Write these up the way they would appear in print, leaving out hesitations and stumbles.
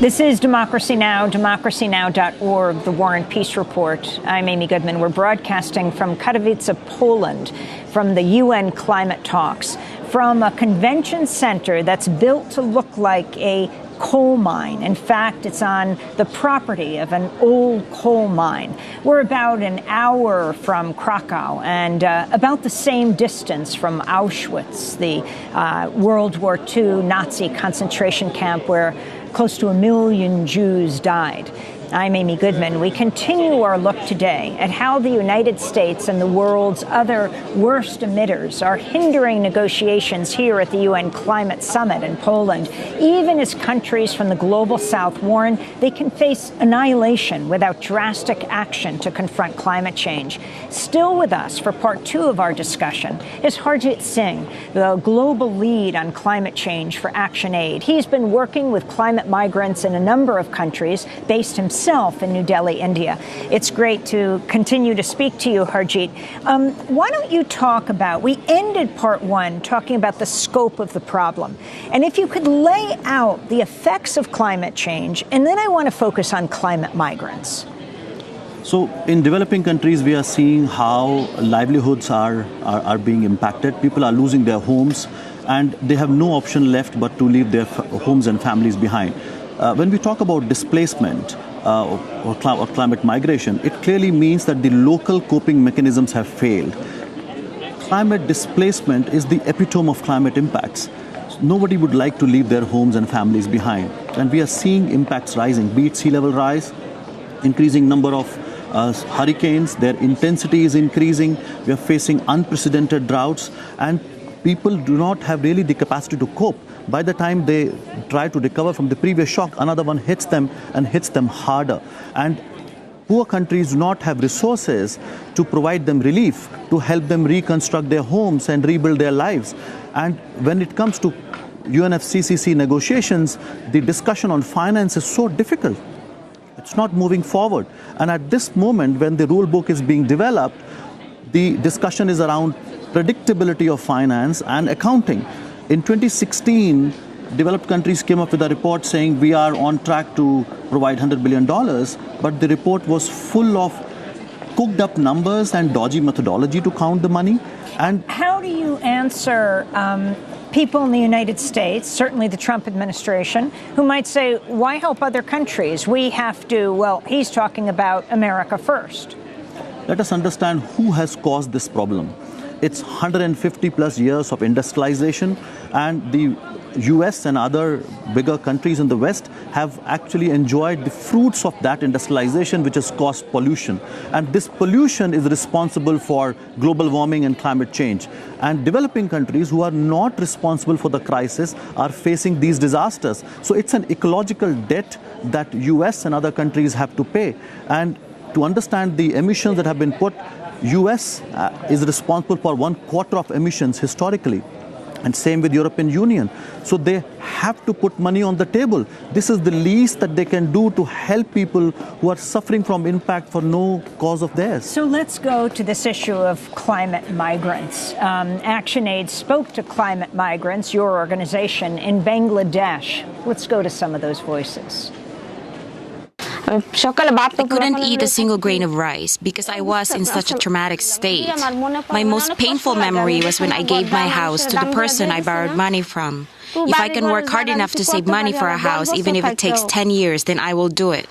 This is Democracy Now!, democracynow.org, the War and Peace Report. I'm Amy Goodman. We're broadcasting from Katowice, Poland, from the UN climate talks, from a convention center that's built to look like a coal mine. In fact, it's on the property of an old coal mine. We're about an hour from Krakow and about the same distance from Auschwitz, the World War II Nazi concentration camp where close to 1 million Jews died. I'm Amy Goodman. We continue our look today at how the United States and the world's other worst emitters are hindering negotiations here at the UN Climate Summit in Poland. Even as countries from the global south warn they can face annihilation without drastic action to confront climate change. Still with us for part two of our discussion is Harjeet Singh, the global lead on climate change for ActionAid. He's been working with climate migrants in a number of countries, based himself in New Delhi, India. It's great to continue to speak to you, Harjeet. Why don't you talk about, we ended part one talking about the scope of the problem. And if you could lay out the effects of climate change, and then I want to focus on climate migrants. So in developing countries, we are seeing how livelihoods are being impacted. People are losing their homes, and they have no option left but to leave their homes and families behind. When we talk about displacement or climate migration, it clearly means that the local coping mechanisms have failed. Climate displacement is the epitome of climate impacts. Nobody would like to leave their homes and families behind. And we are seeing impacts rising, be it sea level rise, increasing number of hurricanes, their intensity is increasing. We are facing unprecedented droughts, and people do not have really the capacity to cope. By the time they try to recover from the previous shock, another one hits them and hits them harder. And poor countries do not have resources to provide them relief, to help them reconstruct their homes and rebuild their lives. And when it comes to UNFCCC negotiations, the discussion on finance is so difficult. It's not moving forward. And at this moment, when the rule book is being developed, the discussion is around predictability of finance and accounting. In 2016, developed countries came up with a report saying we are on track to provide $100 billion, but the report was full of cooked up numbers and dodgy methodology to count the money. And how do you answer people in the United States, certainly the Trump administration, who might say, why help other countries? We have to, well, he's talking about America first. Let us understand who has caused this problem. It's 150 plus years of industrialization, and the US and other bigger countries in the West have actually enjoyed the fruits of that industrialization, which has caused pollution. And this pollution is responsible for global warming and climate change. And developing countries who are not responsible for the crisis are facing these disasters. So it's an ecological debt that US and other countries have to pay. And to understand the emissions that have been put, US is responsible for 1/4 of emissions historically, and same with European Union. So they have to put money on the table. This is the least that they can do to help people who are suffering from impact for no cause of theirs. So let's go to this issue of climate migrants. ActionAid spoke to climate migrants, your organization, in Bangladesh. Let's go to some of those voices. I couldn't eat a single grain of rice because I was in such a traumatic state. My most painful memory was when I gave my house to the person I borrowed money from. If I can work hard enough to save money for a house, even if it takes 10 years, then I will do it.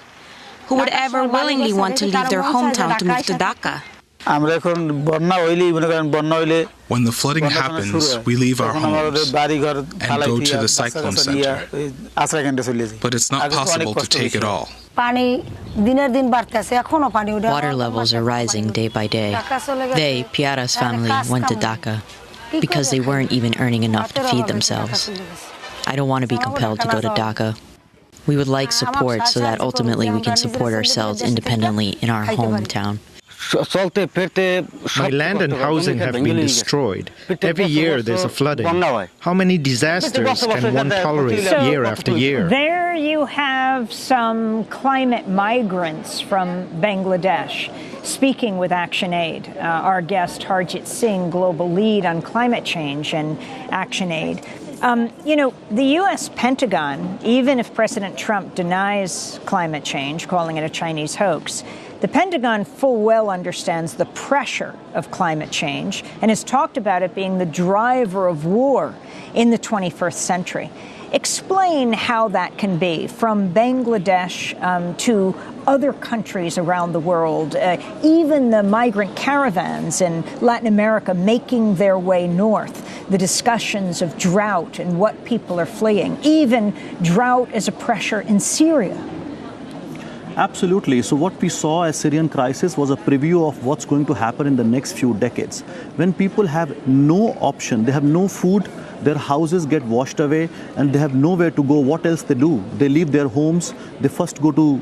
Who would ever willingly want to leave their hometown to move to Dhaka? When the flooding happens, we leave our homes and go to the cyclone center. But it's not possible to take it all. Water levels are rising day by day. They, Piara's family, went to Dhaka because they weren't even earning enough to feed themselves. I don't want to be compelled to go to Dhaka. We would like support so that ultimately we can support ourselves independently in our hometown. My land and housing have been destroyed. Every year there's a flooding. How many disasters can one tolerate year after year? There you have some climate migrants from Bangladesh speaking with ActionAid. Our guest, Harjeet Singh, global lead on climate change and ActionAid. The U.S. Pentagon, even if President Trump denies climate change, calling it a Chinese hoax, the Pentagon full well understands the pressure of climate change and has talked about it being the driver of war in the 21st century. Explain how that can be, from Bangladesh to other countries around the world, even the migrant caravans in Latin America making their way north, the discussions of drought and what people are fleeing, even drought as a pressure in Syria. Absolutely. So what we saw as Syrian crisis was a preview of what's going to happen in the next few decades. When people have no option, they have no food, their houses get washed away, and they have nowhere to go. What else they do? They leave their homes. They first go to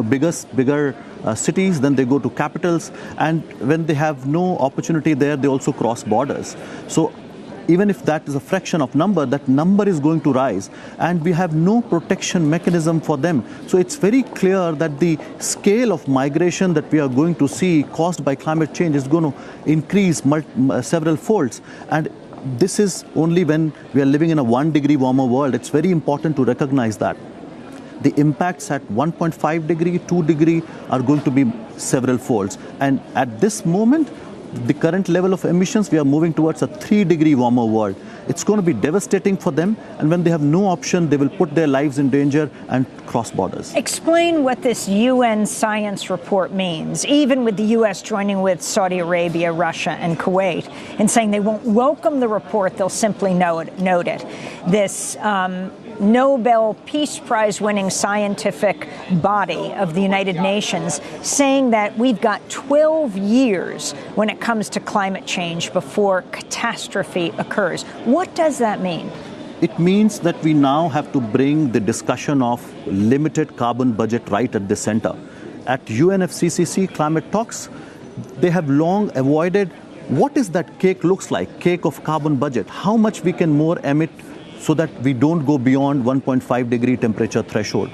bigger cities, then they go to capitals, and when they have no opportunity there, they also cross borders. So even if that is a fraction of number, that number is going to rise, and we have no protection mechanism for them. So it's very clear that the scale of migration that we are going to see caused by climate change is going to increase several folds. And this is only when we are living in a 1 degree warmer world. It's very important to recognize that. The impacts at 1.5 degree, 2 degree are going to be several folds. And at this moment, the current level of emissions, we are moving towards a 3 degree warmer world. It's going to be devastating for them, and when they have no option, they will put their lives in danger and cross borders. Explain what this UN science report means, even with the U.S. joining with Saudi Arabia, Russia, and Kuwait, and saying they won't welcome the report, they'll simply note it. This Nobel Peace Prize winning scientific body of the United Nations saying that we've got 12 years when it comes to climate change before catastrophe occurs. What does that mean? It means that we now have to bring the discussion of limited carbon budget right at the center. At UNFCCC climate talks, they have long avoided what is that cake looks like, cake of carbon budget, how much we can more emit so that we don't go beyond 1.5 degree temperature threshold,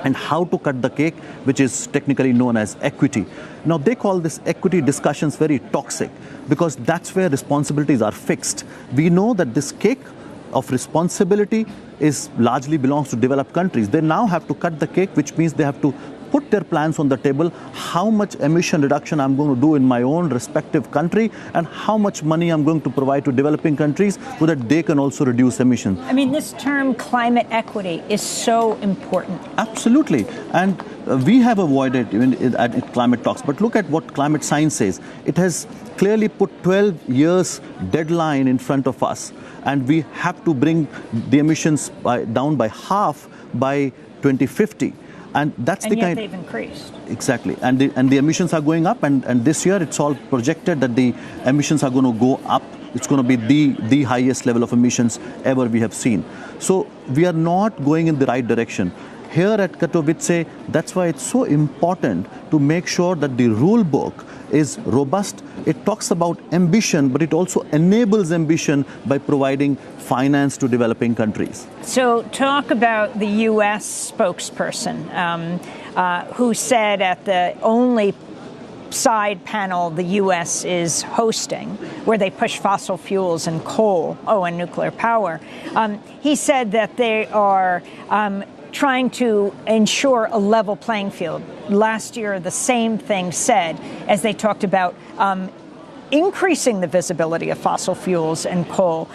and how to cut the cake, which is technically known as equity. Now, they call this equity discussions very toxic because that's where responsibilities are fixed. We know that this cake of responsibility is largely belongs to developed countries. They now have to cut the cake, which means they have to put their plans on the table, how much emission reduction I'm going to do in my own respective country, and how much money I'm going to provide to developing countries so that they can also reduce emissions. I mean, this term climate equity is so important. Absolutely. And we have avoided even at climate talks. But look at what climate science says. It has clearly put 12 years deadline in front of us. And we have to bring the emissions down by half by 2050. And that's the kind. They've increased. Exactly, and the emissions are going up, and this year it's all projected that the emissions are going to go up. It's going to be the highest level of emissions ever we have seen. So we are not going in the right direction. Here at Katowice, that's why it's so important to make sure that the rule book is robust. It talks about ambition, but it also enables ambition by providing finance to developing countries. So talk about the U.S. spokesperson who said at the only side panel the U.S. is hosting, where they push fossil fuels and coal, and nuclear power. He said that they are trying to ensure a level playing field. Last year, the same thing said as they talked about increasing the visibility of fossil fuels and coal.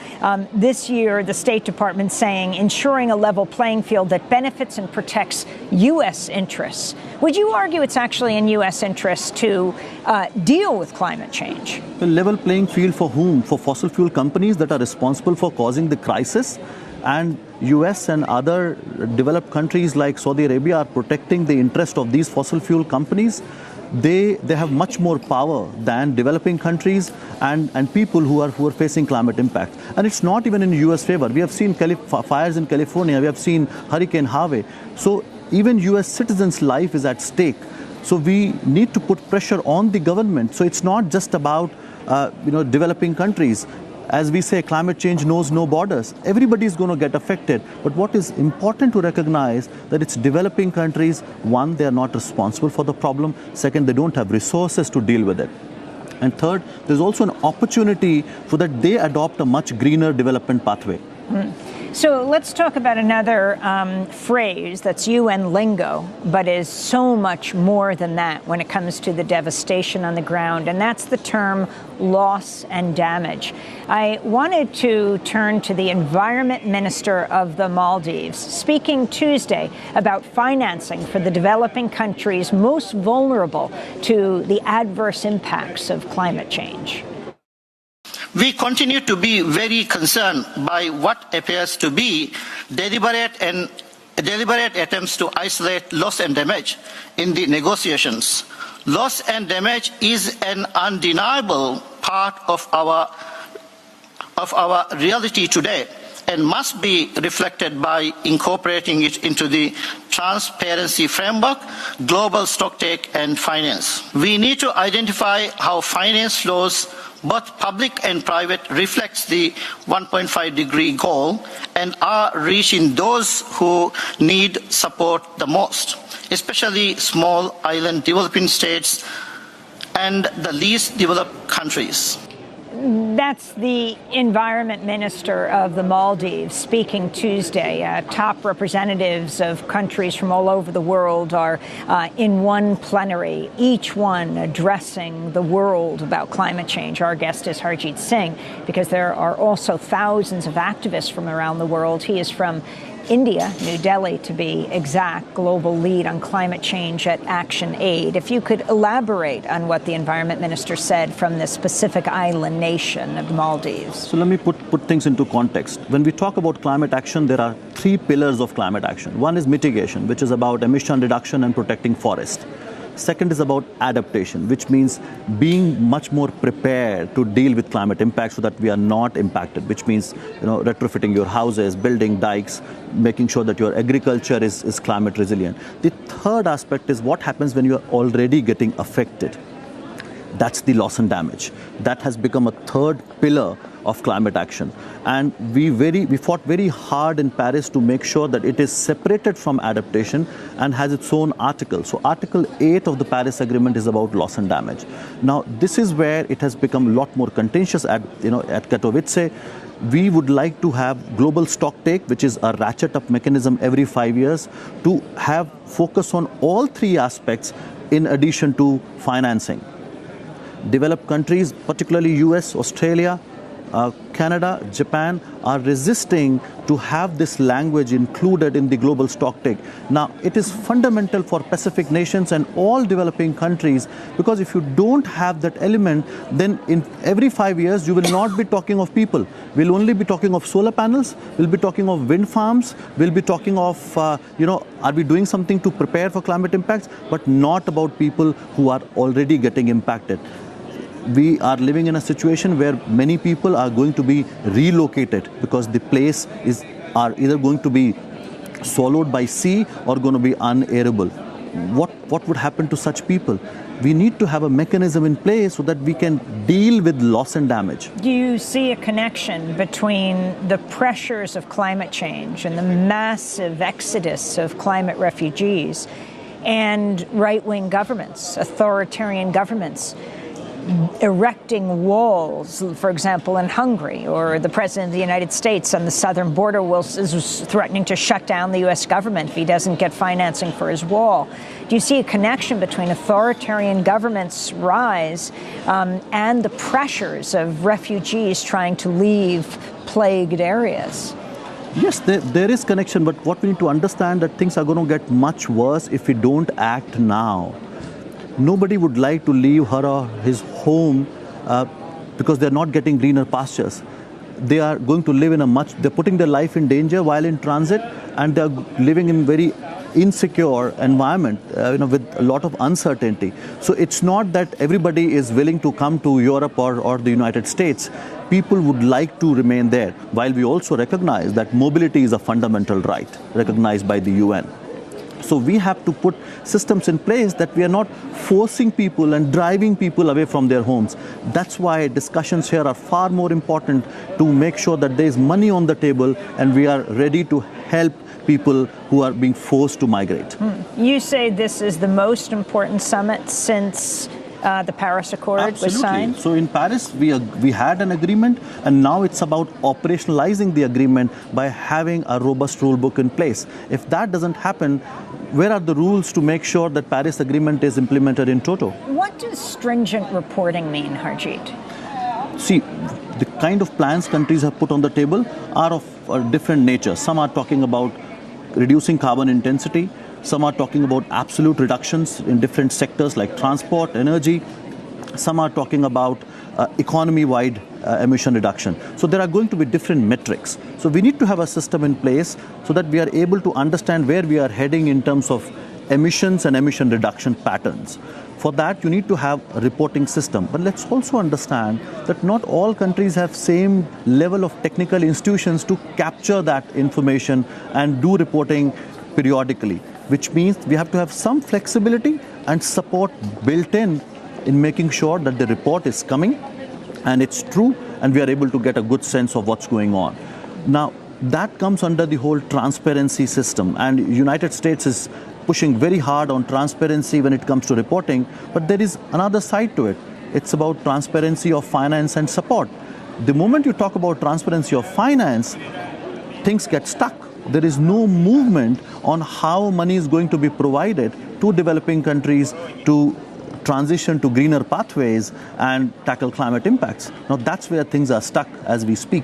This year, the State Department saying ensuring a level playing field that benefits and protects U.S. interests. Would you argue it's actually in U.S. interests to deal with climate change? A level playing field for whom? For fossil fuel companies that are responsible for causing the crisis? And US and other developed countries like Saudi Arabia are protecting the interest of these fossil fuel companies. They have much more power than developing countries and people who are facing climate impact. And it's not even in US favor. We have seen fires in California. We have seen Hurricane Harvey. So even US citizens' life is at stake. So we need to put pressure on the government. So it's not just about developing countries. As we say, climate change knows no borders. Everybody is going to get affected. But what is important to recognize that it's developing countries. One, they are not responsible for the problem. Second, they don't have resources to deal with it. And third, there's also an opportunity for that they adopt a much greener development pathway. So let's talk about another phrase that's UN lingo, but is so much more than that when it comes to the devastation on the ground, and that's the term loss and damage. I wanted to turn to the Environment Minister of the Maldives, speaking Tuesday about financing for the developing countries most vulnerable to the adverse impacts of climate change. We continue to be very concerned by what appears to be deliberate attempts to isolate loss and damage in the negotiations. Loss and damage is an undeniable part of our reality today and must be reflected by incorporating it into the transparency framework, global stocktake and finance. We need to identify how finance flows, both public and private, reflects the 1.5-degree goal and are reaching those who need support the most, especially small island developing states and the least developed countries. That's the Environment Minister of the Maldives speaking Tuesday. Top representatives of countries from all over the world are in one plenary, each one addressing the world about climate change. Our guest is Harjeet Singh, because there are also thousands of activists from around the world. He is from India, New Delhi to be exact, global lead on climate change at ActionAid. If you could elaborate on what the Environment Minister said from the specific island nation of Maldives. So let me put things into context. When we talk about climate action, there are three pillars of climate action. One is mitigation, which is about emission reduction and protecting forest. Second is about adaptation, which means being much more prepared to deal with climate impact so that we are not impacted, which means retrofitting your houses, building dikes, making sure that your agriculture is climate resilient. The third aspect is what happens when you are already getting affected. That's the loss and damage. That has become a third pillar of climate action. And we fought very hard in Paris to make sure that it is separated from adaptation and has its own article. So Article 8 of the Paris Agreement is about loss and damage. Now, this is where it has become a lot more contentious at Katowice. We would like to have global stocktake, which is a ratchet-up mechanism every 5 years, to have focus on all three aspects in addition to financing. Developed countries, particularly US, Australia, Canada, Japan, are resisting to have this language included in the global stocktake. Now, it is fundamental for Pacific nations and all developing countries, because if you don't have that element, then in every 5 years, you will not be talking of people. We'll only be talking of solar panels, we'll be talking of wind farms, we'll be talking of, are we doing something to prepare for climate impacts, but not about people who are already getting impacted. We are living in a situation where many people are going to be relocated because the place are either going to be swallowed by sea or going to be unairable. What would happen to such people? We need to have a mechanism in place so that we can deal with loss and damage. Do you see a connection between the pressures of climate change and the massive exodus of climate refugees and right-wing governments, authoritarian governments, erecting walls, for example, in Hungary, or the President of the United States on the southern border is threatening to shut down the U.S. government if he doesn't get financing for his wall? Do you see a connection between authoritarian governments' rise and the pressures of refugees trying to leave plagued areas? Yes, there is connection, but what we need to understand that things are going to get much worse if we don't act now. Nobody would like to leave her or his home because they're not getting greener pastures. They are going to live they're putting their life in danger while in transit, and they're living in very insecure environment, with a lot of uncertainty. So it's not that everybody is willing to come to Europe or the United States. People would like to remain there, while we also recognize that mobility is a fundamental right recognized by the UN. So we have to put systems in place that we are not forcing people and driving people away from their homes. That's why discussions here are far more important, to make sure that there is money on the table and we are ready to help people who are being forced to migrate. You say this is the most important summit since the Paris Accord was signed? So in Paris, we had an agreement, and now it's about operationalizing the agreement by having a robust rule book in place. If that doesn't happen, where are the rules to make sure that Paris Agreement is implemented in toto? What does stringent reporting mean, Harjeet? See, the kind of plans countries have put on the table are of a different nature. Some are talking about reducing carbon intensity. Some are talking about absolute reductions in different sectors like transport, energy. Some are talking about economy-wide emission reduction. So there are going to be different metrics. So we need to have a system in place so that we are able to understand where we are heading in terms of emissions and emission reduction patterns. For that, you need to have a reporting system. But let's also understand that not all countries have same level of technical institutions to capture that information and do reporting periodically, which means we have to have some flexibility and support built in making sure that the report is coming and it's true and we are able to get a good sense of what's going on. Now, that comes under the whole transparency system, and United States is pushing very hard on transparency when it comes to reporting, but there is another side to it. It's about transparency of finance and support. The moment you talk about transparency of finance, things get stuck. There is no movement on how money is going to be provided to developing countries to transition to greener pathways and tackle climate impacts. Now that's where things are stuck as we speak.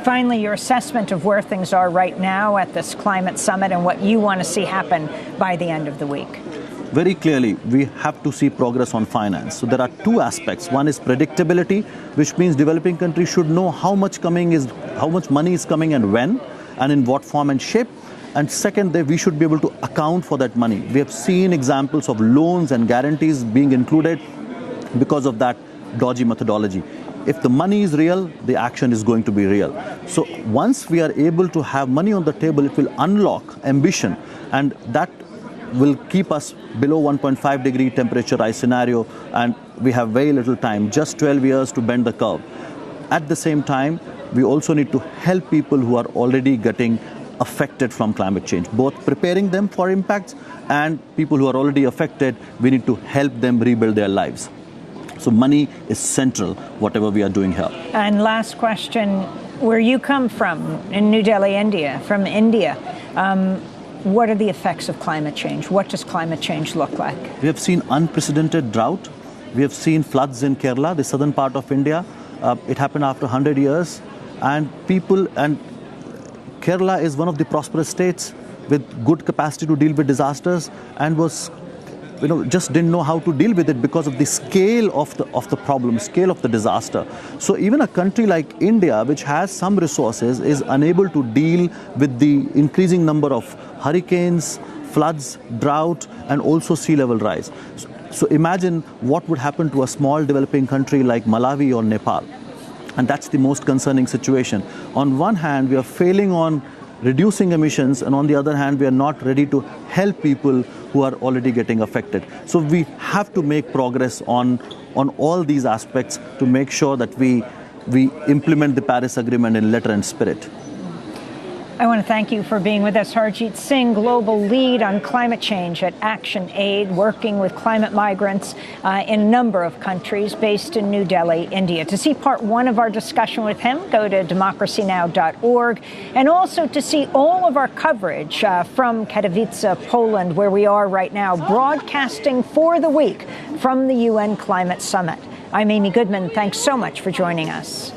Finally, your assessment of where things are right now at this climate summit and what you want to see happen by the end of the week. Very clearly, we have to see progress on finance. So there are two aspects. One is predictability, which means developing countries should know how much money is coming and when, and in what form and shape. And second, that we should be able to account for that money. We have seen examples of loans and guarantees being included because of that dodgy methodology. If the money is real, the action is going to be real. So once we are able to have money on the table, it will unlock ambition, and that will keep us below 1.5 degree temperature rise scenario, and we have very little time, just 12 years to bend the curve. At the same time, we also need to help people who are already getting affected from climate change, both preparing them for impacts and people who are already affected, we need to help them rebuild their lives. So money is central, whatever we are doing here. And last question, where you come from, in New Delhi, India, from India, what are the effects of climate change? What does climate change look like? We have seen unprecedented drought. We have seen floods in Kerala, the southern part of India. It happened after 100 years. And Kerala is one of the prosperous states with good capacity to deal with disasters, and just didn't know how to deal with it because of the scale of the problem, scale of the disaster. So even a country like India, which has some resources, is unable to deal with the increasing number of hurricanes, floods, drought, and also sea level rise. So imagine what would happen to a small developing country like Malawi or Nepal. And that's the most concerning situation. On one hand, we are failing on reducing emissions, and on the other hand, we are not ready to help people who are already getting affected. So we have to make progress on all these aspects to make sure that we implement the Paris Agreement in letter and spirit. I want to thank you for being with us. Harjeet Singh, global lead on climate change at ActionAid, working with climate migrants in a number of countries, based in New Delhi, India. To see part one of our discussion with him, go to democracynow.org. And also to see all of our coverage from Katowice, Poland, where we are right now, broadcasting for the week from the UN Climate Summit. I'm Amy Goodman. Thanks so much for joining us.